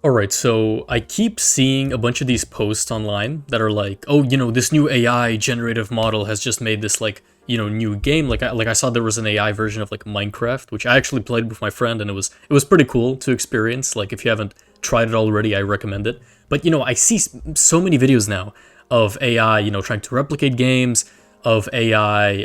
Alright, so I keep seeing a bunch of these posts online that are like, oh, this new AI generative model has just made this new game. Like I saw there was an AI version of like Minecraft, which I actually played with my friend, and it was pretty cool to experience. Like if you haven't tried it already, I recommend it. But I see so many videos now of AI, trying to replicate games, of AI,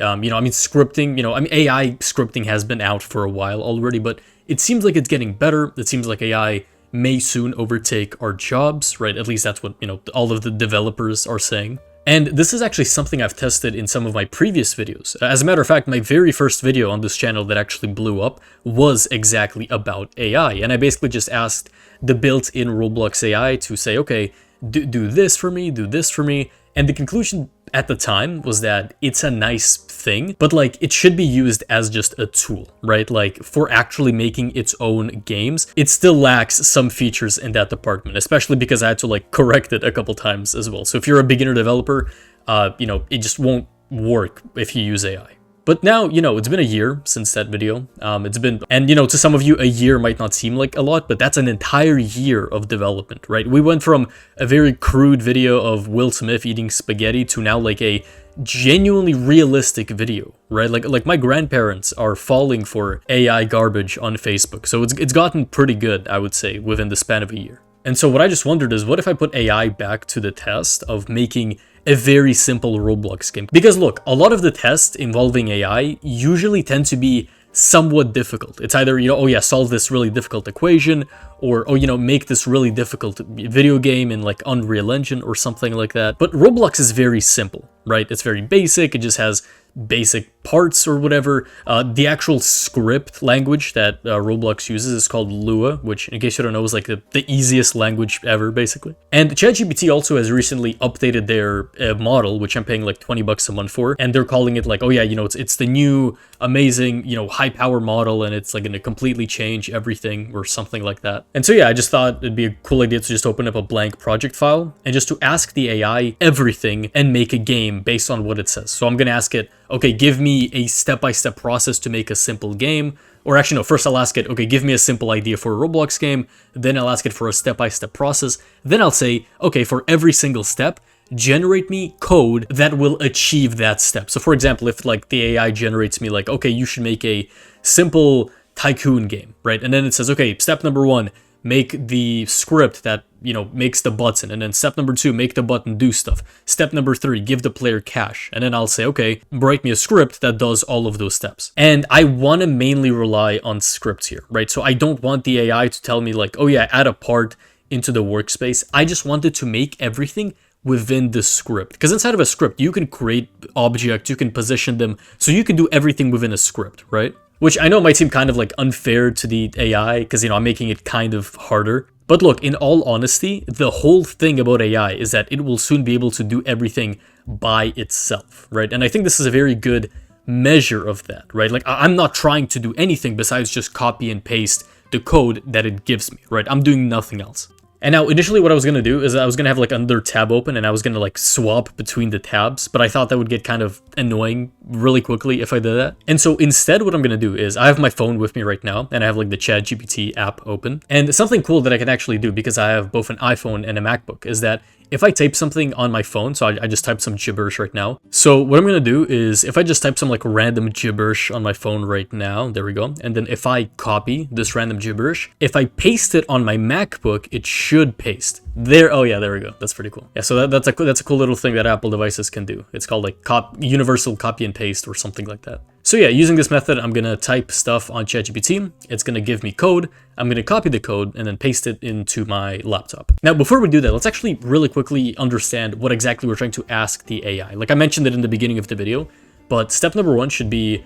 scripting, AI scripting has been out for a while already, but it seems like it's getting better. It seems like AI may soon overtake our jobs, right? At least that's what, all of the developers are saying. And this is actually something I've tested in some of my previous videos. As a matter of fact, my very first video on this channel that actually blew up was exactly about AI. And I basically just asked the built-in Roblox AI to say, okay, do this for me, do this for me. And the conclusion at the time was that it's a nice thing, but like it should be used as just a tool, right? Like for actually making its own games, it still lacks some features in that department, especially because I had to like correct it a couple times as well. So if you're a beginner developer, it just won't work if you use AI. But now, it's been a year since that video. And to some of you, a year might not seem like a lot, but that's an entire year of development, right? We went from a very crude video of Will Smith eating spaghetti to now like a genuinely realistic video, right? Like my grandparents are falling for AI garbage on Facebook. So it's gotten pretty good, I would say, within the span of a year. And so what I just wondered is, what if I put AI back to the test of making a very simple Roblox game? Because look, a lot of the tests involving AI usually tend to be somewhat difficult. It's either, oh yeah, solve this really difficult equation, or, make this really difficult video game in like Unreal Engine or something like that. But Roblox is very simple, right? It's very basic. It just has basic parts or whatever. The actual script language that Roblox uses is called Lua, which, in case you don't know, is like the easiest language ever, basically. And ChatGPT also has recently updated their model, which I'm paying like $20 a month for, and they're calling it like, oh yeah, it's the new amazing, high power model, and it's like going to completely change everything or something like that. And so yeah, I just thought it'd be a cool idea to just open up a blank project file and just to ask the AI everything and make a game based on what it says. So I'm going to ask it, okay, give me a step-by-step process to make a simple game. Or actually, no, first I'll ask it, okay, give me a simple idea for a Roblox game. Then I'll ask it for a step-by-step process. Then I'll say, okay, for every single step, generate me code that will achieve that step. So for example, if like the AI generates me like, okay, you should make a simple tycoon game, right? And then it says, okay, step number 1, make the script that, makes the button. And then step number 2, make the button do stuff. Step number 3, give the player cash. And then I'll say, okay, write me a script that does all of those steps. And I want to mainly rely on scripts here, right? So I don't want the AI to tell me like, oh yeah, add a part into the workspace. I just wanted to make everything within the script. Because inside of a script, you can create objects, you can position them, so you can do everything within a script, right? Which I know might seem kind of like unfair to the AI, because, I'm making it kind of harder. But look, in all honesty, the whole thing about AI is that it will soon be able to do everything by itself, right? And I think this is a very good measure of that, right? Like, I'm not trying to do anything besides just copy and paste the code that it gives me, right? I'm doing nothing else. And now, initially what I was going to do is I was going to have like another tab open and I was going to like swap between the tabs, but I thought that would get kind of annoying really quickly if I did that. And so instead what I'm going to do is I have my phone with me right now and I have like the ChatGPT app open. And something cool that I can actually do, because I have both an iPhone and a MacBook, is that if I type something on my phone, so I just typed some gibberish right now. So what I'm going to do is if I just type some like random gibberish on my phone right now, there we go. And then if I copy this random gibberish, if I paste it on my MacBook, it should paste. There, oh yeah, there we go. That's pretty cool. Yeah, so that's a cool little thing that Apple devices can do. It's called like universal copy and paste or something like that. So yeah, using this method, I'm going to type stuff on ChatGPT. It's going to give me code. I'm going to copy the code and then paste it into my laptop. Now, before we do that, let's actually really quickly understand what exactly we're trying to ask the AI. Like I mentioned it in the beginning of the video, but step number 1 should be,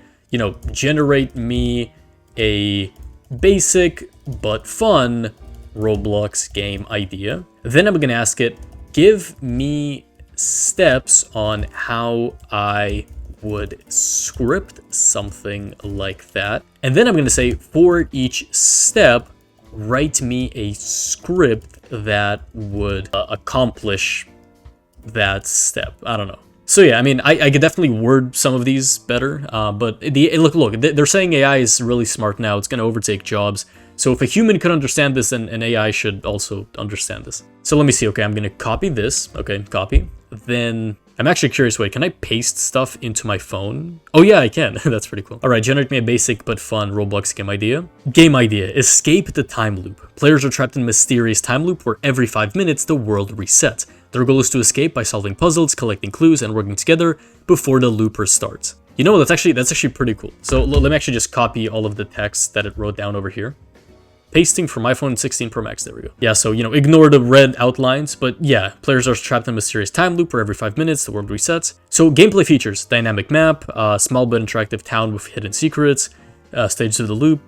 generate me a basic but fun Roblox game idea. Then I'm going to ask it, give me steps on how I would script something like that. And then I'm going to say, for each step, write me a script that would accomplish that step. I don't know. So yeah, I mean, I could definitely word some of these better, but look, they're saying AI is really smart now. It's going to overtake jobs. So if a human could understand this, then an AI should also understand this. So let me see. Okay, I'm gonna copy this. Okay, copy. Then I'm actually curious, wait, can I paste stuff into my phone? Oh yeah, I can. That's pretty cool. All right, generate me a basic but fun Roblox game idea. Game idea, escape the time loop. Players are trapped in a mysterious time loop where every 5 minutes the world resets. Their goal is to escape by solving puzzles, collecting clues, and working together before the loop restarts. You know, that's actually pretty cool. So let me actually just copy all of the text that it wrote down over here. Pasting from iPhone 16 Pro Max, there we go. Yeah, so, you know, ignore the red outlines, but yeah, players are trapped in a mysterious time loop where every 5 minutes the world resets. So gameplay features, dynamic map, small but interactive town with hidden secrets, stages of the loop,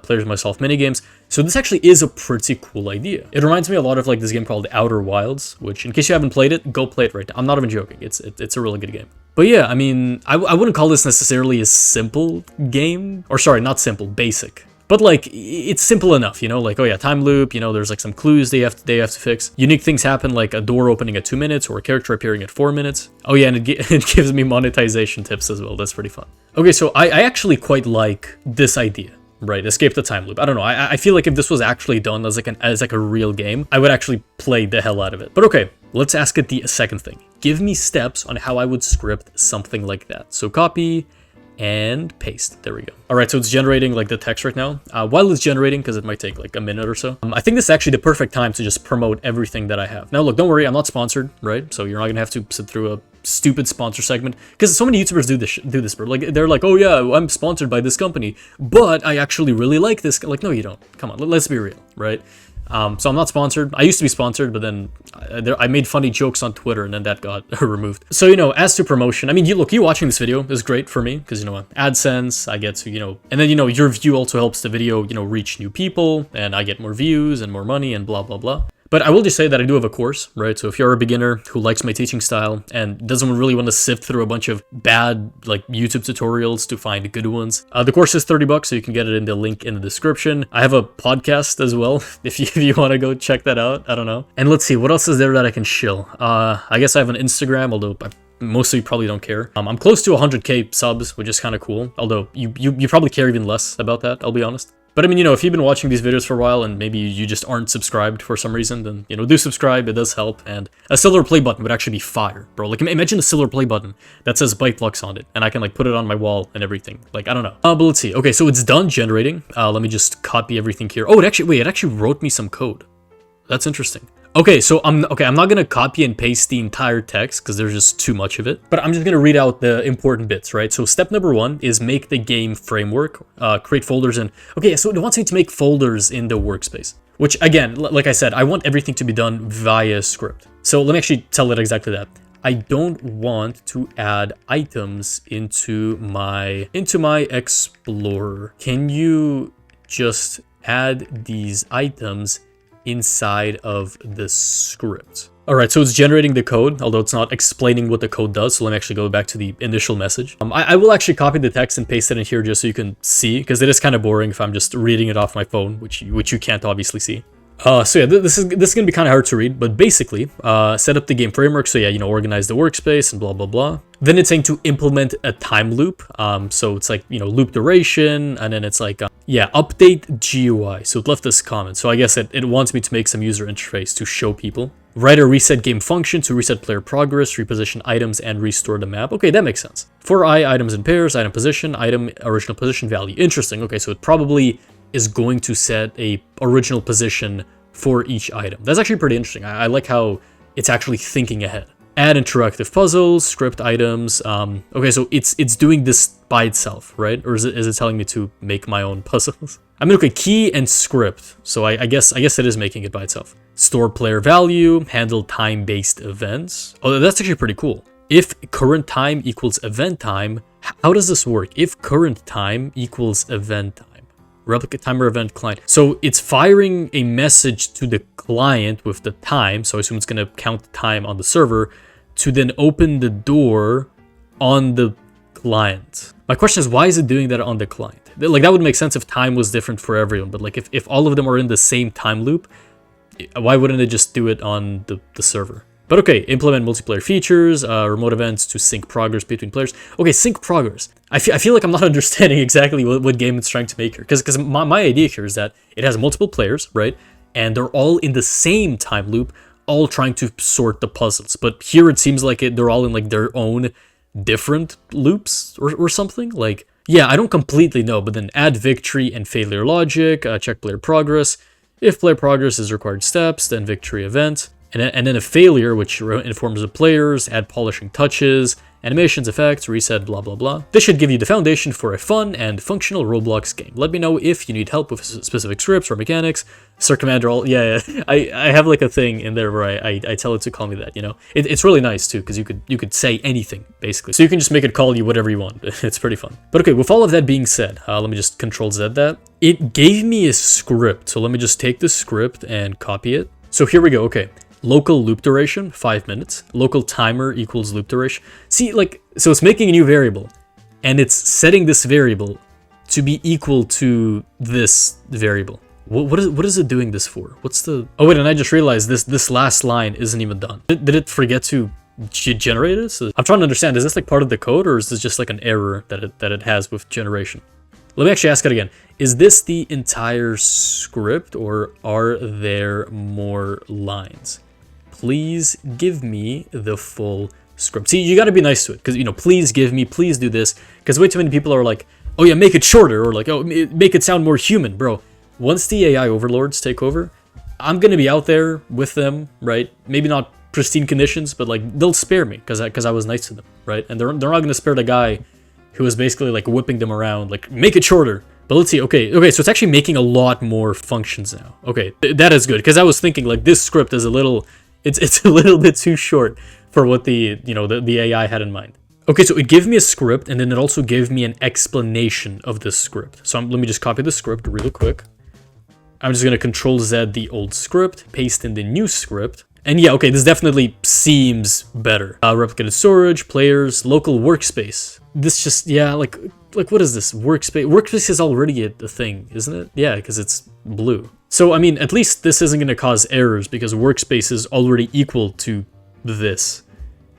players must solve minigames. So this actually is a pretty cool idea. It reminds me a lot of like this game called Outer Wilds, which in case you haven't played it, go play it right now. I'm not even joking, it's a really good game. But yeah, I mean, I wouldn't call this necessarily a simple game, or sorry, not simple, basic. But like, it's simple enough, you know, like, oh yeah, time loop, you know, there's like some clues they have to fix. Unique things happen, like a door opening at 2 minutes or a character appearing at 4 minutes. Oh yeah, and it gives me monetization tips as well. That's pretty fun. Okay, so I actually quite like this idea, right? Escape the time loop. I don't know. I feel like if this was actually done as like a real game, I would actually play the hell out of it. But okay, let's ask it the second thing. Give me steps on how I would script something like that. So copy and paste. There we go. All right, so it's generating like the text right now. While it's generating, because it might take like a minute or so, I think this is actually the perfect time to just promote everything that I have. Now, look, don't worry, I'm not sponsored, right? So you're not gonna have to sit through a stupid sponsor segment, because so many YouTubers do this, bro. Like they're like, oh yeah, I'm sponsored by this company, but I actually really like this. Like, no, you don't. Come on, let's be real, right? So I'm not sponsored. I used to be sponsored, but then I made funny jokes on Twitter and then that got removed. So, you know, as to promotion, I mean, you watching this video is great for me because, you know, AdSense, I get to, you know, and then, you know, your view also helps the video, you know, reach new people and I get more views and more money and blah, blah, blah. But I will just say that I do have a course, right? So if you're a beginner who likes my teaching style and doesn't really want to sift through a bunch of bad like YouTube tutorials to find good ones, the course is $30, so you can get it in the link in the description. I have a podcast as well, if you want to go check that out. I don't know. And let's see, what else is there that I can shill? I guess I have an Instagram, although most of you probably don't care. I'm close to 100k subs, which is kind of cool. Although you probably care even less about that, I'll be honest. But I mean, you know, if you've been watching these videos for a while and maybe you just aren't subscribed for some reason, then, you know, do subscribe, it does help. And a silver play button would actually be fire, bro. Like, imagine a silver play button that says Byteflux on it, and I can, like, put it on my wall and everything. Like, I don't know. But let's see. Okay, so it's done generating. Let me just copy everything here. Oh, it actually wrote me some code. That's interesting. Okay, so I'm not gonna copy and paste the entire text because there's just too much of it, but I'm just gonna read out the important bits, right? So step number 1 is make the game framework, create folders, and okay, so it wants me to make folders in the workspace, which again, like I said, I want everything to be done via script. So let me actually tell it exactly that. I don't want to add items into my Explorer. Can you just add these items inside of the script? All right, so it's generating the code, although it's not explaining what the code does. So let me actually go back to the initial message. I will actually copy the text and paste it in here just so you can see, because it is kind of boring if I'm just reading it off my phone, which you can't obviously see. So yeah, this is gonna be kind of hard to read, but basically, set up the game framework. So yeah, you know, organize the workspace and blah, blah, blah. Then it's saying to implement a time loop. So it's like, you know, loop duration, and then it's like, yeah, update GUI. So it left this comment. So I guess it wants me to make some user interface to show people. Write a reset game function to reset player progress, reposition items, and restore the map. Okay, that makes sense. For items in pairs, item position, item original position value. Interesting. Okay, so it probably is going to set a original position for each item. That's actually pretty interesting. I like how it's actually thinking ahead. Add interactive puzzles, script items. Okay, so it's doing this by itself, right? Or is it telling me to make my own puzzles? I mean, okay, key and script. So I guess it is making it by itself. Store player value, handle time-based events. Oh, that's actually pretty cool. If current time equals event time, how does this work? If current time equals event time. Replicate timer event client. So it's firing a message to the client with the time. So I assume it's going to count the time on the server to then open the door on the client. My question is, why is it doing that on the client? Like, that would make sense if time was different for everyone. But like, if all of them are in the same time loop, why wouldn't it just do it on the server? But okay, implement multiplayer features, remote events to sync progress between players. Okay, sync progress. I feel like I'm not understanding exactly what game it's trying to make here. Because my idea here is that it has multiple players, right? And they're all in the same time loop, all trying to sort the puzzles. But here it seems like they're all in like their own different loops or something. Like, yeah, I don't completely know, but then add victory and failure logic, check player progress. If player progress is required steps, then victory event. And then a failure, which informs the players, add polishing touches, animations, effects, reset, blah, blah, blah. This should give you the foundation for a fun and functional Roblox game. Let me know if you need help with specific scripts or mechanics. Sir Commander, yeah. I have like a thing in there where I tell it to call me that, you know? It's really nice too, because you could say anything, basically. So you can just make it call you whatever you want. It's pretty fun. But okay, with all of that being said, let me just Control Z that. It gave me a script, so let me just take this script and copy it. So here we go, okay. Local loop duration, 5 minutes. Local timer equals loop duration. See, like, so it's making a new variable, and it's setting this variable to be equal to this variable. What is it doing this for? What's the... Oh wait, and I just realized this last line isn't even done. Did it forget to generate it? So I'm trying to understand, is this like part of the code, or is this just like an error that it has with generation? Let me actually ask it again. Is this the entire script, or are there more lines? Please give me the full script. See, you gotta be nice to it, because, you know, please give me, please do this, because way too many people are like, oh yeah, make it shorter, or like, oh, make it sound more human, bro. Once the AI overlords take over, I'm gonna be out there with them, right? Maybe not pristine conditions, but like, they'll spare me, because I was nice to them, right? And they're not gonna spare the guy who was basically like whipping them around, like, make it shorter. But let's see, okay, so it's actually making a lot more functions now. Okay, that is good, because I was thinking like, this script is a little... It's a little bit too short for what the AI had in mind. Okay, so it gave me a script, and then it also gave me an explanation of this script. So let me just copy the script really quick. I'm just gonna Control Z the old script, paste in the new script, and yeah, okay, this definitely seems better. Replicated storage, players, local workspace. This just, yeah, like what is this? Workspace? Workspace is already a thing, isn't it? Yeah, because it's blue. So, I mean, at least this isn't going to cause errors, because workspace is already equal to this.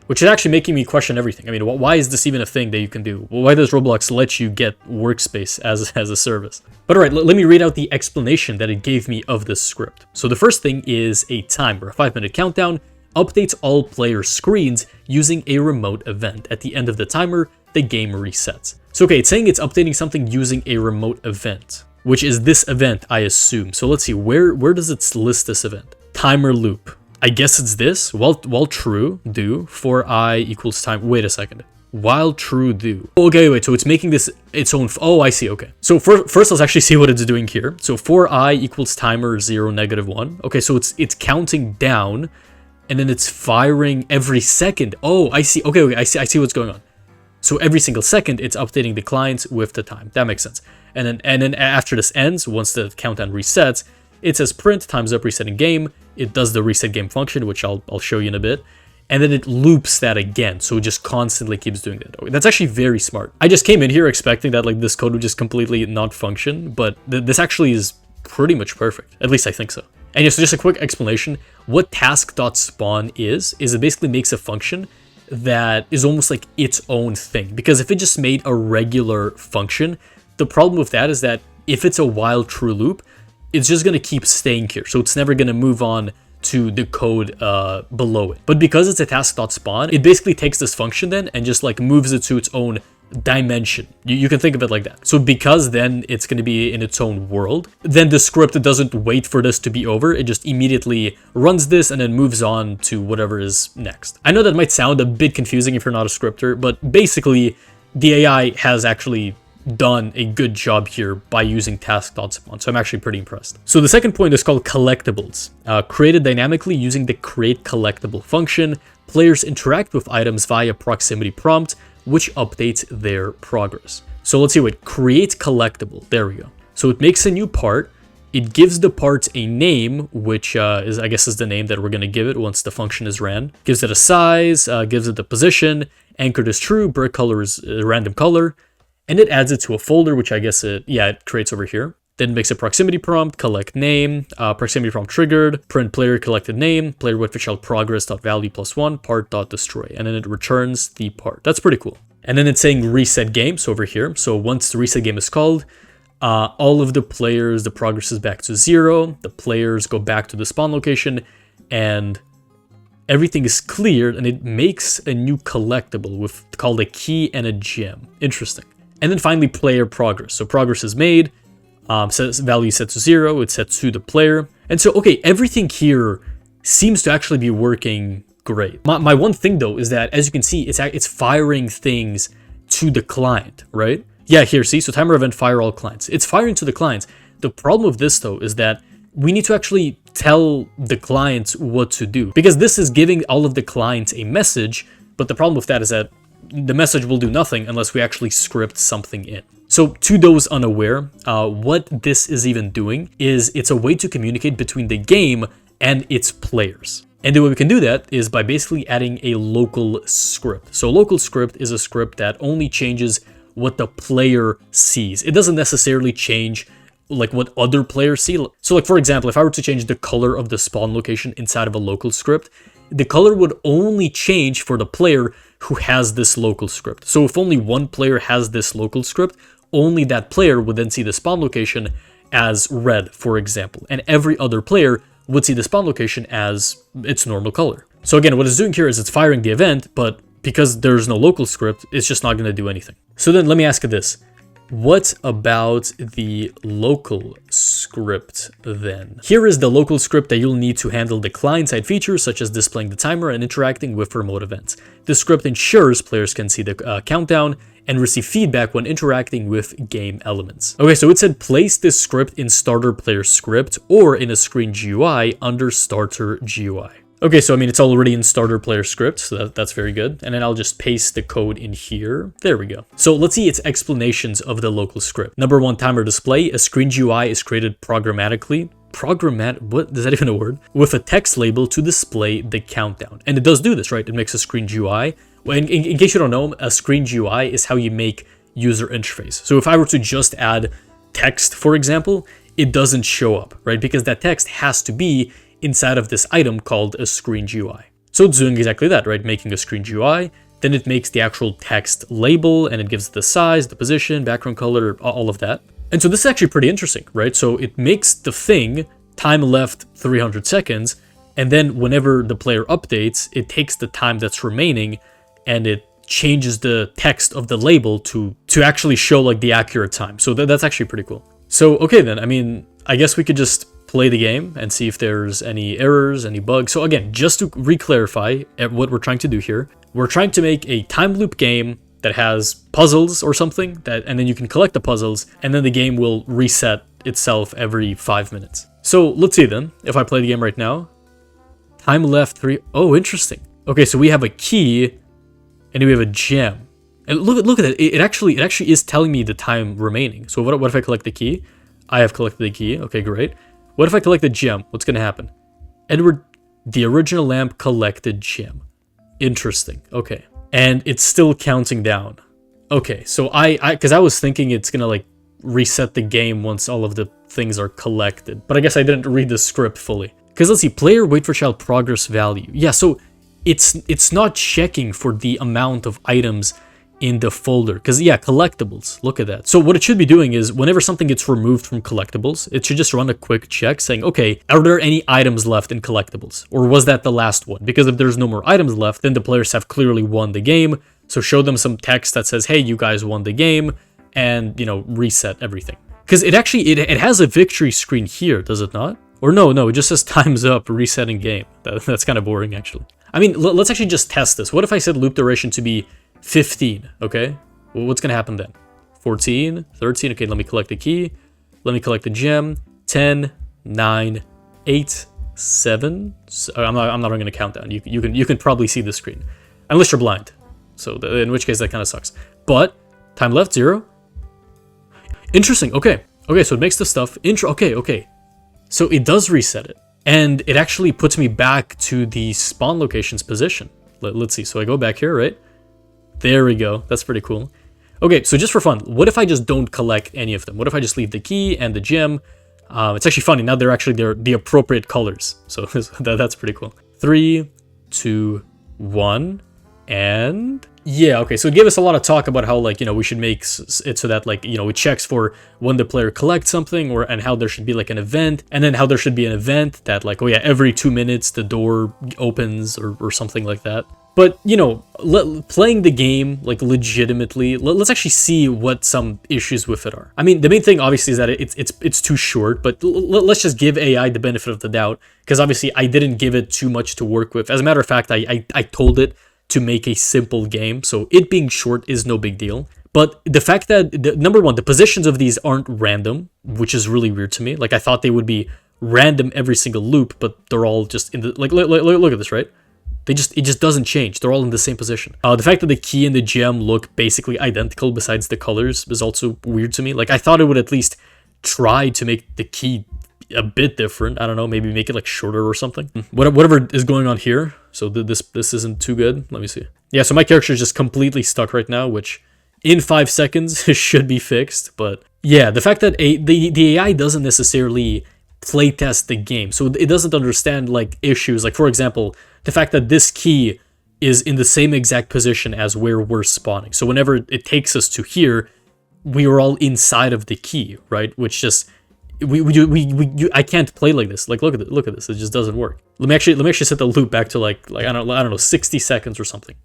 Which is actually making me question everything. I mean, why is this even a thing that you can do? Why does Roblox let you get workspace as a service? But alright, let me read out the explanation that it gave me of this script. So the first thing is a timer, a 5-minute countdown, updates all player screens using a remote event. At the end of the timer, the game resets. So okay, it's saying it's updating something using a remote event, which is this event, I assume. So let's see, where does it list this event? Timer loop. I guess it's this. While true, do, for I equals time. Wait a second. While true, do. Okay, wait, so it's making this its own... Oh, I see, okay. So first, let's actually see what it's doing here. So for I equals timer 0, -1. Okay, so it's counting down, and then it's firing every second. Oh, I see. Okay, I see what's going on. So every single second, it's updating the client with the time. That makes sense. And then after this ends, once the countdown resets, it says print times up resetting game. It does the reset game function, which I'll show you in a bit. And then it loops that again, so it just constantly keeps doing that. That's actually very smart. I just came in here expecting that like this code would just completely not function, but this actually is pretty much perfect. At least I think so. And so just a quick explanation. What task.spawn is it basically makes a function that is almost like its own thing. Because if it just made a regular function, the problem with that is that if it's a while true loop, it's just going to keep staying here. So it's never going to move on to the code below it. But because it's a task.spawn, it basically takes this function then and just like moves it to its own dimension. You can think of it like that. So because then it's going to be in its own world, then the script doesn't wait for this to be over. It just immediately runs this and then moves on to whatever is next. I know that might sound a bit confusing if you're not a scripter, but basically the AI has actually done a good job here by using task.spawn, so I'm actually pretty impressed. So the second point is called collectibles. Created dynamically using the create collectible function, players interact with items via proximity prompt, which updates their progress. So let's see what create collectible, there we go. So it makes a new part, it gives the part a name, which is I guess is the name that we're going to give it once the function is ran. Gives it a size, gives it the position, anchored is true, brick color is a random color, and it adds it to a folder, which I guess it creates over here. then makes a proximity prompt, collect name, proximity prompt triggered, print player collected name, player wait for child progress dot value plus one, part dot destroy, and then it returns the part. That's pretty cool. And then it's saying reset game, so over here. So once the reset game is called, all of the players, the progress is back to 0, the players go back to the spawn location, and everything is cleared, and it makes a new collectible with called a key and a gem. Interesting. And then finally, player progress. So progress is made, value set to 0, it's set to the player. And so, okay, everything here seems to actually be working great. My one thing though is that, as you can see, it's firing things to the client, right? Yeah, here, see, so timer event fire all clients. It's firing to the clients. The problem with this though is that we need to actually tell the clients what to do, because this is giving all of the clients a message, but the problem with that is that the message will do nothing unless we actually script something in. So to those unaware, what this is even doing is it's a way to communicate between the game and its players. And the way we can do that is by basically adding a local script. So local script is a script that only changes what the player sees. It doesn't necessarily change like what other players see. So like, for example, if I were to change the color of the spawn location inside of a local script, the color would only change for the player who has this local script. So if only one player has this local script, only that player would then see the spawn location as red, for example, and every other player would see the spawn location as its normal color. So again, what it's doing here is it's firing the event, but because there's no local script, it's just not going to do anything. So then let me ask you this. What about the local script then? Here is the local script that you'll need to handle the client-side features such as displaying the timer and interacting with remote events. This script ensures players can see the countdown and receive feedback when interacting with game elements. Okay, so it said place this script in starter player script or in a screen GUI under starter GUI. Okay, so I mean, it's already in starter player script, so that's very good. And then I'll just paste the code in here. There we go. So let's see its explanations of the local script. Number 1, timer display. A screen GUI is created programmatically. What is that even a word? With a text label to display the countdown. And it does do this, right? It makes a screen GUI. Well, in case you don't know, a screen GUI is how you make user interface. So if I were to just add text, for example, it doesn't show up, right? Because that text has to be inside of this item called a screen GUI. So it's doing exactly that, right? Making a screen GUI, then it makes the actual text label and it gives the size, the position, background color, all of that. And so this is actually pretty interesting, right? So it makes the thing time left 300 seconds, and then whenever the player updates, it takes the time that's remaining and it changes the text of the label to actually show like the accurate time. So that's actually pretty cool. So, okay then, I mean, I guess we could just play the game and see if there's any errors, any bugs. So again, just to re-clarify what we're trying to do here, we're trying to make a time loop game that has puzzles or something, and then you can collect the puzzles, and then the game will reset itself every 5 minutes. So let's see then, if I play the game right now, time left 3, oh, interesting. Okay, so we have a key, and we have a gem. And look at it, it actually is telling me the time remaining. So what if I collect the key? I have collected the key, okay, great. What if I collect the gem? What's gonna happen? Edward, the original lamp collected gem. Interesting, okay. And it's still counting down. Okay, so because I was thinking it's gonna like reset the game once all of the things are collected, but I guess I didn't read the script fully. Because let's see, player wait for child progress value. Yeah, so it's not checking for the amount of items in the folder, because yeah, collectibles, look at that. So what it should be doing is whenever something gets removed from collectibles, it should just run a quick check saying, okay, are there any items left in collectibles, or was that the last one? Because if there's no more items left, then the players have clearly won the game. So show them some text that says, hey, you guys won the game, and reset everything. Because it actually it has a victory screen here, does it not? Or no, it just says time's up, resetting game. That's kind of boring actually. I mean, let's actually just test this. What if I set loop duration to be 15, okay? Well, what's gonna happen then? 14, 13, okay, let me collect the key. Let me collect the gem. 10, 9, 8, 7. So I'm not gonna count down. You can probably see the screen. Unless you're blind. So in which case that kind of sucks. But time left 0. Interesting, okay. Okay, so it makes the stuff okay. So it does reset it. And it actually puts me back to the spawn location's position. Let's see. So I go back here, right? There we go. That's pretty cool. Okay, so just for fun, what if I just don't collect any of them? What if I just leave the key and the gem? It's actually funny, now they're the appropriate colors. So that's pretty cool. 3, 2, 1, and yeah, okay, so it gave us a lot of talk about how, like, you know, we should make it so that, like, you know, it checks for when the player collects something, or and how there should be like an event, and then how there should be an event that, like, oh yeah, every 2 minutes the door opens, or something like that. But, you know, playing the game, like, legitimately, let's actually see what some issues with it are. I mean, the main thing, obviously, is that it's too short, but let's just give AI the benefit of the doubt, because obviously I didn't give it too much to work with. As a matter of fact, I told it to make a simple game, so it being short is no big deal. But the fact that, number one, the positions of these aren't random, which is really weird to me. Like, I thought they would be random every single loop, but they're all just in the, like, look at this, right? It just doesn't change. They're all in the same position. The fact that the key and the gem look basically identical besides the colors is also weird to me. Like, I thought it would at least try to make the key a bit different. I don't know, maybe make it like shorter or something. Whatever is going on here. So this isn't too good. Let me see. Yeah, so my character is just completely stuck right now, which in 5 seconds should be fixed. But yeah, the fact that the AI doesn't necessarily playtest the game, so it doesn't understand like issues. Like, for example, the fact that this key is in the same exact position as where we're spawning. So whenever it takes us to here, we are all inside of the key, right? Which just I can't play like this. Like, look at this. It just doesn't work. Let me actually set the loop back to like I don't know 60 seconds or something.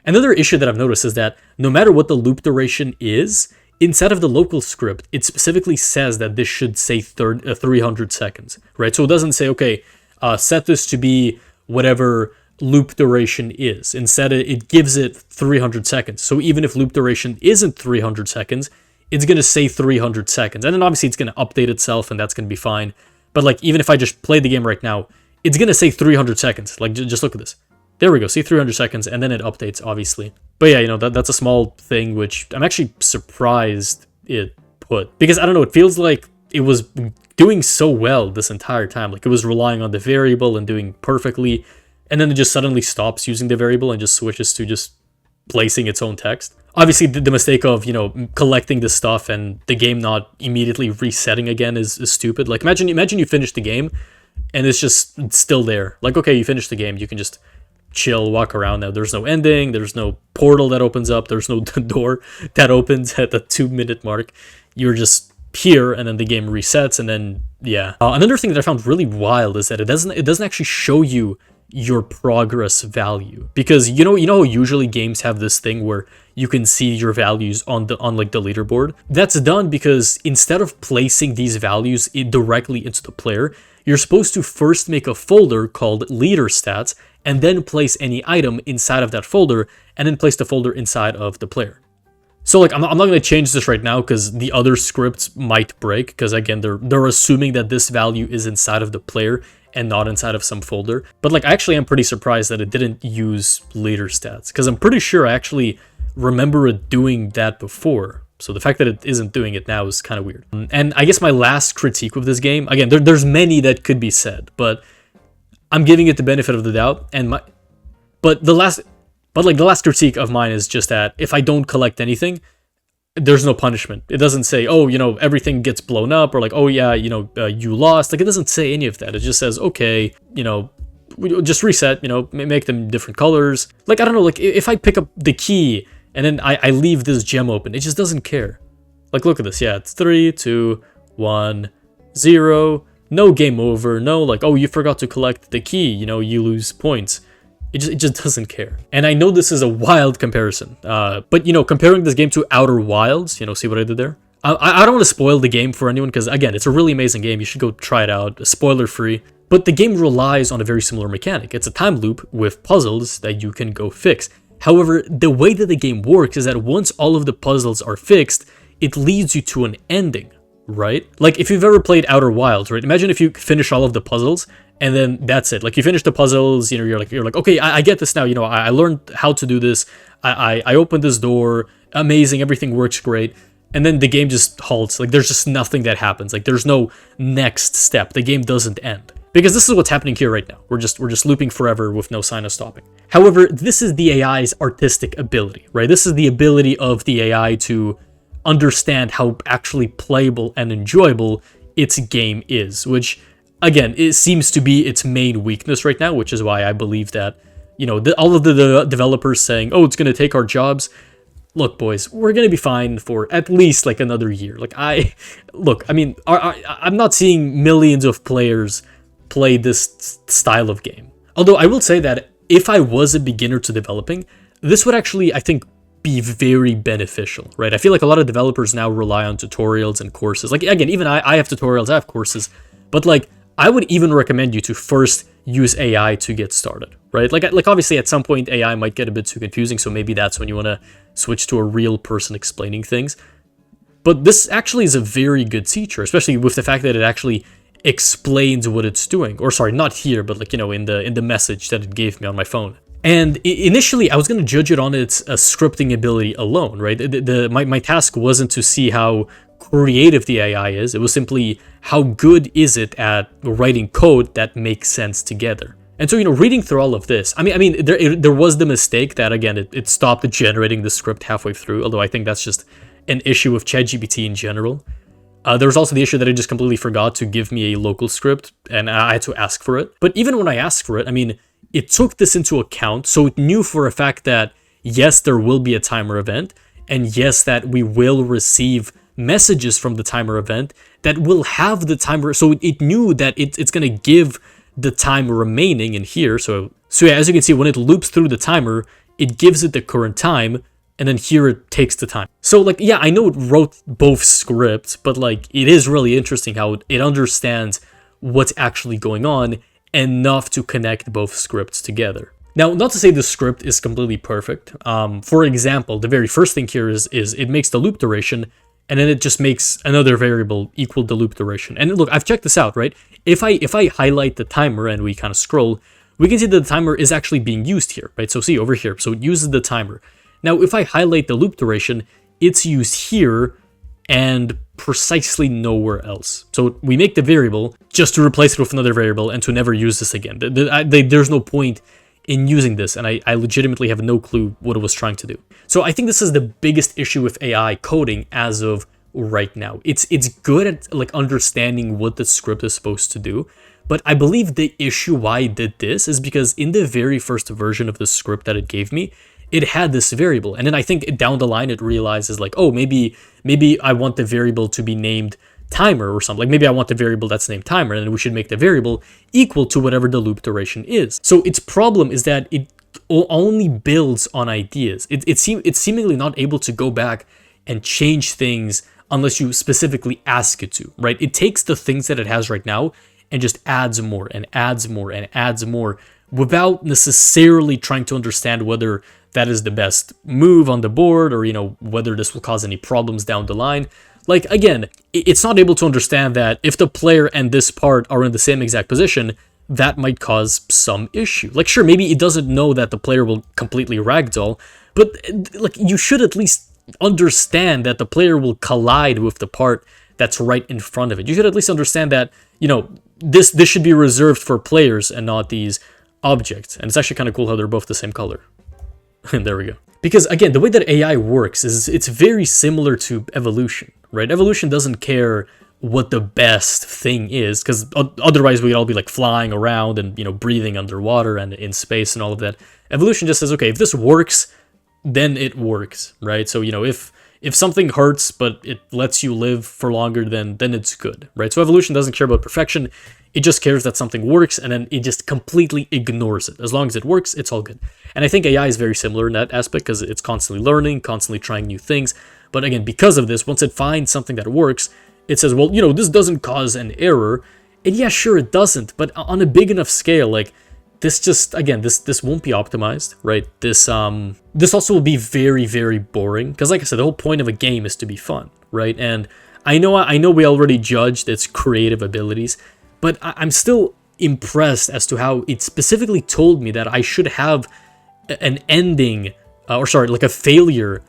Another issue that I've noticed is that no matter what the loop duration is, inside of the local script, it specifically says that this should say 300 seconds, right? So it doesn't say, okay, set this to be whatever loop duration is. Instead, it gives it 300 seconds. So even if loop duration isn't 300 seconds, it's going to say 300 seconds. And then obviously it's going to update itself, and that's going to be fine. But like, even if I just play the game right now, it's going to say 300 seconds. Like, just look at this. There we go, see 300 seconds, and then it updates, obviously. But yeah, you know, that's a small thing, which I'm actually surprised it put. Because, I don't know, it feels like it was doing so well this entire time. Like, it was relying on the variable and doing perfectly, and then it just suddenly stops using the variable and just switches to just placing its own text. Obviously, the mistake of, you know, collecting the stuff and the game not immediately resetting again is stupid. Like, imagine you finish the game, and it's just still there. Like, okay, you finished the game, you can just chill, walk around now. There's no ending, there's no portal that opens up, there's no door that opens at the 2-minute mark. You're just here, and then the game resets, and then yeah. Another thing that I found really wild is that it doesn't actually show you your progress value, because you know how usually games have this thing where you can see your values on like the leaderboard. That's done because instead of placing these values directly into the player, you're supposed to first make a folder called leader stats, and then place any item inside of that folder, and then place the folder inside of the player. So like, I'm not going to change this right now because the other scripts might break, because again, they're assuming that this value is inside of the player and not inside of some folder. But like, actually, I'm pretty surprised that it didn't use leader stats, because I'm pretty sure I actually remember it doing that before. So the fact that it isn't doing it now is kind of weird. And I guess my last critique with this game, again, there's many that could be said, but I'm giving it the benefit of the doubt. But the last critique of mine is just that if I don't collect anything, there's no punishment. It doesn't say, oh, you know, everything gets blown up, or like, oh yeah, you know, you lost. Like, it doesn't say any of that. It just says, okay, you know, just reset, you know, make them different colors. Like, I don't know, like, if I pick up the key and then I leave this gem open, it just doesn't care. Like, look at this. Yeah, it's 3, 2, 1, 0. No game over. No, like, oh, you forgot to collect the key, you know, you lose points. It just doesn't care. And I know this is a wild comparison, but, you know, comparing this game to Outer Wilds, you know, see what I did there? I don't want to spoil the game for anyone, because, again, it's a really amazing game. You should go try it out, spoiler-free. But the game relies on a very similar mechanic. It's a time loop with puzzles that you can go fix. However, the way that the game works is that once all of the puzzles are fixed, it leads you to an ending, right? Like, if you've ever played Outer Wilds, right? Imagine if you finish all of the puzzles, and then that's it. Like, you finish the puzzles, you know, you're like, okay, I get this now. You know, I learned how to do this. I opened this door. Amazing. Everything works great. And then the game just halts. Like, there's just nothing that happens. Like, there's no next step. The game doesn't end. Because this is what's happening here right now. We're just looping forever with no sign of stopping. However, this is the AI's artistic ability, right? This is the ability of the AI to understand how actually playable and enjoyable its game is, which again, it seems to be its main weakness right now, which is why I believe that, all of the developers saying, oh, it's going to take our jobs. Look, boys, we're going to be fine for at least like another year. I'm not seeing millions of players play this style of game. Although I will say that if I was a beginner to developing, this would actually, I think, be very beneficial, right? I feel like a lot of developers now rely on tutorials and courses. Like, again, even I have tutorials, I have courses, but like, I would even recommend you to first use AI to get started, right? Like obviously at some point AI might get a bit too confusing, so maybe that's when you want to switch to a real person explaining things. But this actually is a very good feature, especially with the fact that it actually explains what it's doing. Or sorry, not here, but like, in the message that it gave me on my phone. And initially, I was going to judge it on its scripting ability alone, right? My task wasn't to see how creative the AI is. It was simply how good is it at writing code that makes sense together. And so, reading through all of this, there was the mistake that, again, it stopped generating the script halfway through, although I think that's just an issue with ChatGPT in general. There was also the issue that it just completely forgot to give me a local script, and I had to ask for it. But even when I asked for it, it took this into account, so it knew for a fact that, yes, there will be a timer event, and yes, that we will receive messages from the timer event that will have the timer, so it knew that it's going to give the time remaining in here. So yeah, as you can see, when it loops through the timer, it gives it the current time, and then here it takes the time. So like, yeah, I know it wrote both scripts, but like, it is really interesting how it understands what's actually going on enough to connect both scripts together. Now, not to say the script is completely perfect. For example, the very first thing here is it makes the loop duration, and then it just makes another variable equal the loop duration. And look, I've checked this out, right? If I highlight the timer and we kind of scroll, we can see that the timer is actually being used here, right? So see over here, so it uses the timer. Now, if I highlight the loop duration, it's used here and precisely nowhere else. So we make the variable just to replace it with another variable and to never use this again. There's no point in using this, and I legitimately have no clue what it was trying to do. So I think this is the biggest issue with AI coding as of right now. It's good at like understanding what the script is supposed to do, but I believe the issue why it did this is because in the very first version of the script that it gave me, it had this variable, and then I think down the line it realizes like, oh, maybe I want the variable to be named timer or something. Like maybe I want the variable that's named timer, and then we should make the variable equal to whatever the loop duration is. So its problem is that it only builds on ideas. It's seemingly not able to go back and change things unless you specifically ask it to, right? It takes the things that it has right now and just adds more and adds more and adds more without necessarily trying to understand whether that is the best move on the board or, whether this will cause any problems down the line. Like, again, it's not able to understand that if the player and this part are in the same exact position, that might cause some issue. Like, sure, maybe it doesn't know that the player will completely ragdoll, but like, you should at least understand that the player will collide with the part that's right in front of it. You should at least understand that, this should be reserved for players and not these objects. And it's actually kind of cool how they're both the same color. And there we go. Because again, the way that AI works is it's very similar to evolution, right? Evolution doesn't care what the best thing is, because otherwise we'd all be like flying around and, breathing underwater and in space and all of that. Evolution just says, okay, if this works, then it works, right? So, if something hurts but it lets you live for longer, then it's good, right? So evolution doesn't care about perfection. It just cares that something works, and then it just completely ignores it. As long as it works, it's all good. And I think AI is very similar in that aspect because it's constantly learning, constantly trying new things. But again, because of this, once it finds something that works, it says, well, this doesn't cause an error. And yeah, sure, it doesn't. But on a big enough scale, like, this just, again, this won't be optimized, right? This also will be very, very boring. Because like I said, the whole point of a game is to be fun, right? And I know we already judged its creative abilities, but I'm still impressed as to how it specifically told me that I should have an ending, like a failure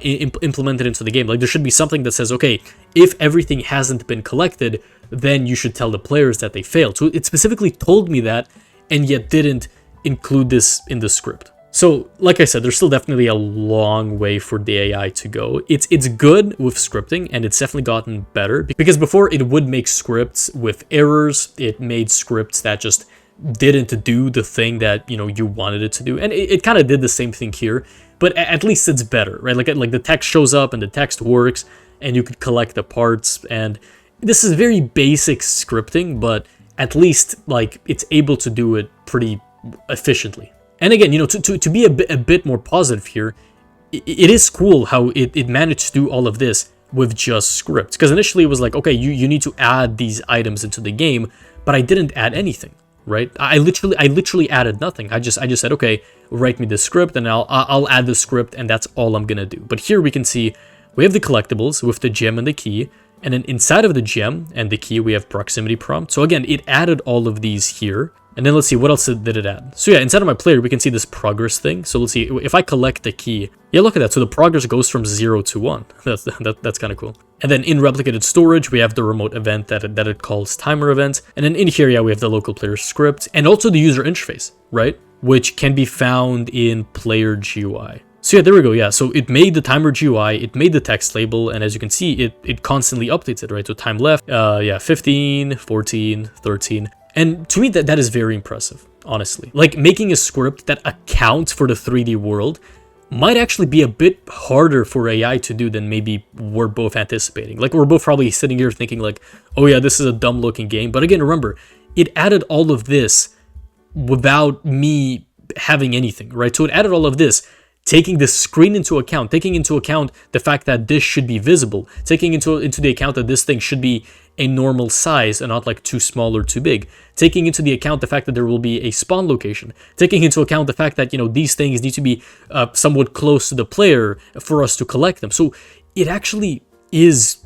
implemented into the game. Like there should be something that says, okay, if everything hasn't been collected, then you should tell the players that they failed. So it specifically told me that, and yet didn't include this in the script. So, like I said, there's still definitely a long way for the AI to go. It's good with scripting, and it's definitely gotten better, because before it would make scripts with errors. It made scripts that just didn't do the thing that, you wanted it to do. And it kind of did the same thing here, but at least it's better, right? Like the text shows up and the text works, and you could collect the parts. And this is very basic scripting, but at least like it's able to do it pretty efficiently. And again, to be a bit more positive here, it is cool how it managed to do all of this with just scripts. Because initially it was like, okay, you need to add these items into the game, but I didn't add anything, right? I literally added nothing. I just said, okay, write me the script, and I'll add the script, and that's all I'm gonna do. But here we can see we have the collectibles with the gem and the key, and then inside of the gem and the key we have proximity prompt. So again, it added all of these here. And then let's see, what else did it add? So yeah, inside of my player, we can see this progress thing. So let's see, if I collect the key, yeah, look at that. So the progress goes from 0 to 1. That's kind of cool. And then in replicated storage, we have the remote event that it calls timer event. And then in here, yeah, we have the local player script and also the user interface, right? Which can be found in player GUI. So yeah, there we go. Yeah, so it made the timer GUI, it made the text label, and as you can see, it constantly updates it, right? So time left, yeah, 15, 14, 13. And to me, that is very impressive, honestly. Like, making a script that accounts for the 3D world might actually be a bit harder for AI to do than maybe we're both anticipating. Like, we're both probably sitting here thinking like, oh yeah, this is a dumb looking game. But again, remember, it added all of this without me having anything, right? So it added all of this, taking the screen into account, taking into account the fact that this should be visible, taking into the account that this thing should be a normal size and not like too small or too big, taking into the account the fact that there will be a spawn location, taking into account the fact that, these things need to be somewhat close to the player for us to collect them. So it actually is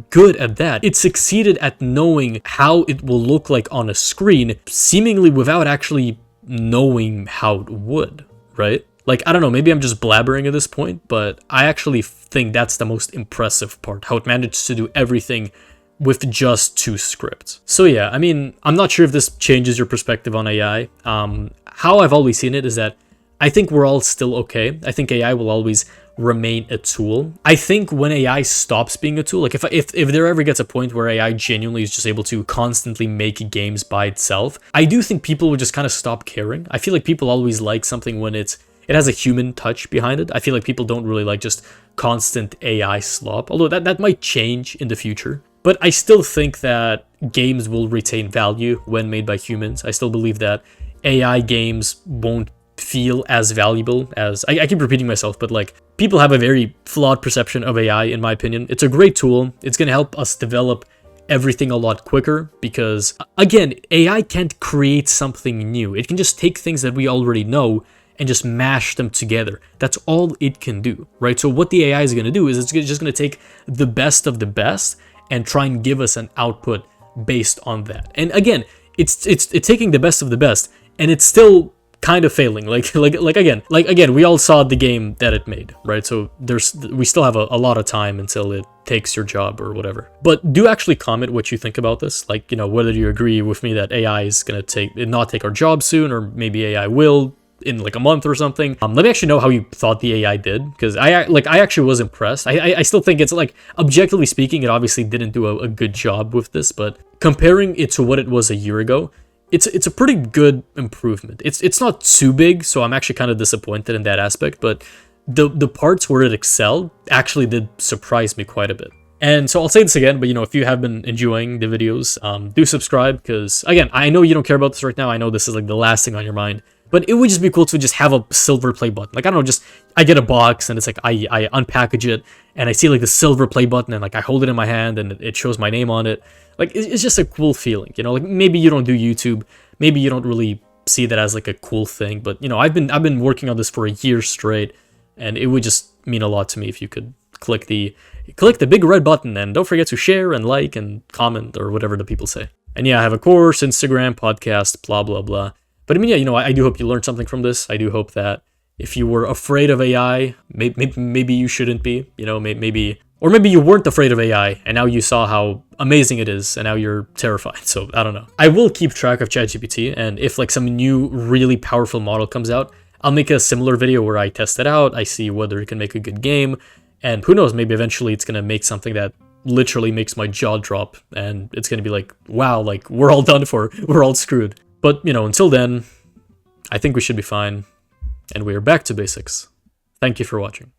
good at that. It succeeded at knowing how it will look like on a screen, seemingly without actually knowing how it would, right? Like, I don't know, maybe I'm just blabbering at this point, but I actually think that's the most impressive part, how it managed to do everything with just 2 scripts. So yeah, I mean, I'm not sure if this changes your perspective on AI. How I've always seen it is that I think we're all still okay. I think AI will always remain a tool. I think when AI stops being a tool, like if there ever gets a point where AI genuinely is just able to constantly make games by itself, I do think people would just kind of stop caring. I feel like people always like something when it has a human touch behind it. I feel like people don't really like just constant AI slop, although that might change in the future. But I still think that games will retain value when made by humans. I still believe that AI games won't feel as valuable as... I keep repeating myself, but like, people have a very flawed perception of AI, in my opinion. It's a great tool. It's going to help us develop everything a lot quicker because, again, AI can't create something new. It can just take things that we already know and just mash them together. That's all it can do, right? So what the AI is going to do is it's just going to take the best of the best and try and give us an output based on that. And again, it's taking the best of the best, and it's still kind of failing. Like again, we all saw the game that it made, right? So we still have a lot of time until it takes your job or whatever. But do actually comment what you think about this. Like, whether you agree with me that AI is gonna not take our job soon, or maybe AI will in like a month or something. Let me actually know how you thought the AI did, because I actually was impressed. I still think it's like, objectively speaking, it obviously didn't do a good job with this, but comparing it to what it was a year ago, it's a pretty good improvement. It's not too big, so I'm actually kind of disappointed in that aspect, but the parts where it excelled actually did surprise me quite a bit. And so I'll say this again, but if you have been enjoying the videos, do subscribe, because again, I know you don't care about this right now. I know this is like the last thing on your mind. But it would just be cool to just have a silver play button. Like, I don't know, I get a box and it's like, I unpackage it and I see like the silver play button and like I hold it in my hand and it shows my name on it. Like, it's just a cool feeling, like maybe you don't do YouTube. Maybe you don't really see that as like a cool thing. But, I've been working on this for a year straight, and it would just mean a lot to me if you could click the big red button, and don't forget to share and like and comment or whatever the people say. And yeah, I have a course, Instagram, podcast, blah, blah, blah. But I mean, yeah, I do hope you learned something from this. I do hope that if you were afraid of AI, maybe you shouldn't be. Maybe Or maybe you weren't afraid of AI, and now you saw how amazing it is, and now you're terrified. So, I don't know. I will keep track of ChatGPT, and if like some new, really powerful model comes out, I'll make a similar video where I test it out, I see whether it can make a good game, and who knows, maybe eventually it's gonna make something that literally makes my jaw drop, and it's gonna be like, wow, like, we're all done for, we're all screwed. But, you know, until then, I think we should be fine, and we are back to basics. Thank you for watching.